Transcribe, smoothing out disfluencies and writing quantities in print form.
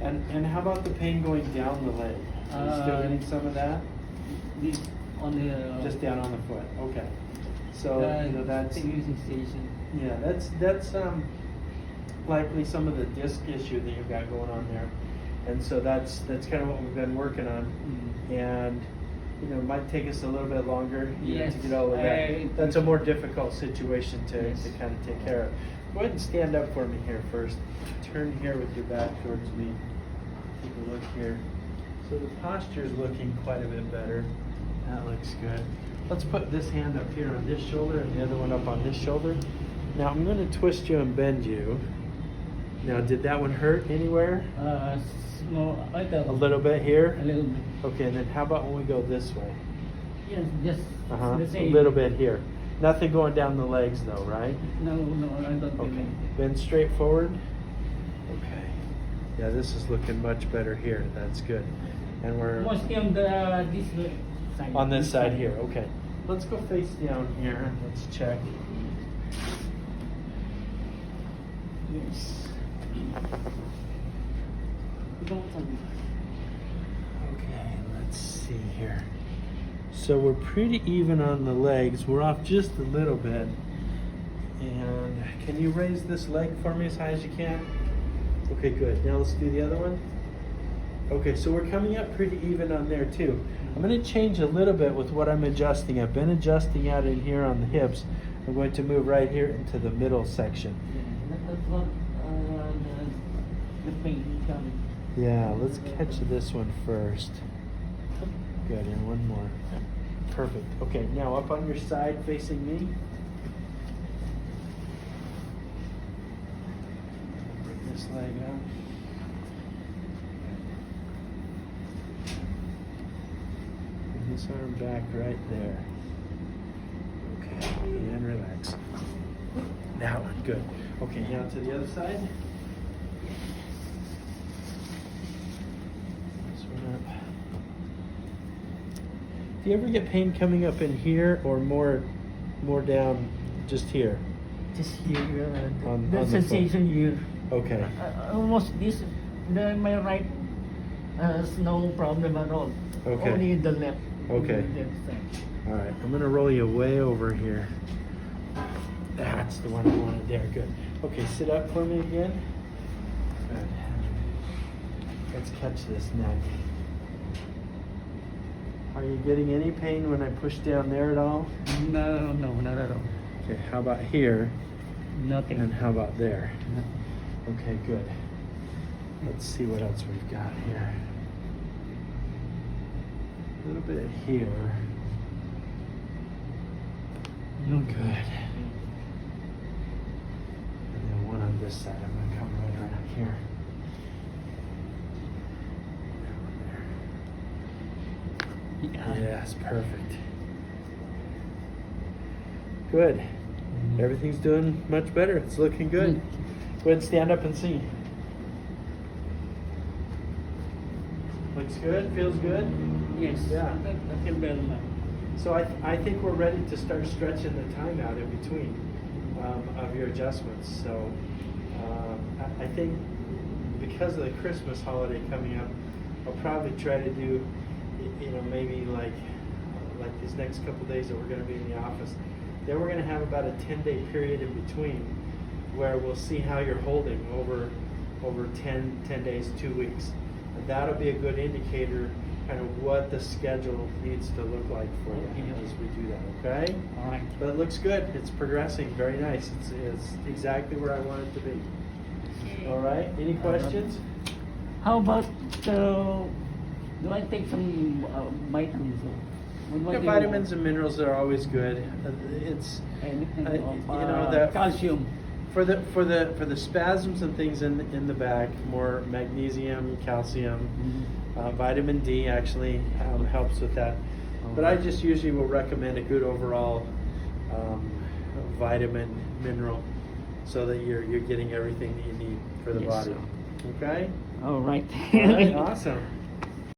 And how about the pain going down the leg? Are you still getting some of that? This on the Just down on the foot. Okay. So you know that's using station. yeah, that's likely some of the disc issue that you've got going on there, and so that's kind of what we've been working on, and you know it might take us a little bit longer Yes, to get all of that. That's a more difficult situation to kind of take care of. Go ahead and stand up for me here first. Turn here with your back towards me. Take a look here. So the posture is looking quite a bit better. That looks good. Let's put this hand up here on this shoulder and the other one up on this shoulder. Now I'm going to twist you and bend you. Now, did that one hurt anywhere? Small, A little bit here? A little bit. Okay, and then how about when we go this way? Yes, just the A same. little bit here. Nothing going down the legs though, right? No, I don't. Okay. Bend straight forward. Okay. Yeah, this is looking much better here. That's good. And we're Mostly on the this side. on this side here. Okay. Let's go face down here. Let's check. Yes. Okay, let's see here. So we're pretty even on the legs. We're off just a little bit. And can you raise this leg for me as high as you can? Okay, good. Now let's do the other one. Okay, so we're coming up pretty even on there too. I'm going to change a little bit with what I'm adjusting. I've been adjusting out in here on the hips. I'm going to move right here into the middle section. That's what the pain comes. Yeah, let's catch this one first. Good, and one more. Perfect. Okay, now up on your side facing me. Bring this leg up. Bring this arm back right there. Okay, and relax. That one, good. Okay, now to the other side. This one up. Do you ever get pain coming up in here or more down just here? Just here, On the the sensation here. Okay. Almost this, my right has no problem at all. Okay. Only the left. Okay. The left side. All right, I'm gonna roll you way over here. That's the one I wanted there, good. Okay, sit up for me again. Good. Let's catch this neck. Are you getting any pain when I push down there at all? No, not at all. Okay, how about here? Nothing. And how about there? Okay, good. Let's see what else we've got here. A little bit here. Good. And then one on this side. I'm going to come right around here. Yes, perfect. Good. Everything's doing much better. It's looking good. Go ahead and stand up and see. Looks good? Feels good? Yes. Yeah. I feel better now. So I think we're ready to start stretching the time out in between of your adjustments. So I think because of the Christmas holiday coming up, I'll probably try to do, you know, maybe like these next couple days that we're going to be in the office. Then we're going to have about a 10-day period in between where we'll see how you're holding over 10 days, 2 weeks. And that'll be a good indicator kind of what the schedule needs to look like for you as we do that, okay? All right. But it looks good. It's progressing. Very nice. It's exactly where I want it to be. All right. Any questions? How about do I take some vitamins? Yeah, vitamins and minerals are always good. It's Anything you know that calcium. for the spasms and things in the back, more magnesium, calcium, vitamin D actually helps with that. But I just usually will recommend a good overall vitamin mineral, so that you're getting everything that you need for the body. Okay. All right. All right. Awesome.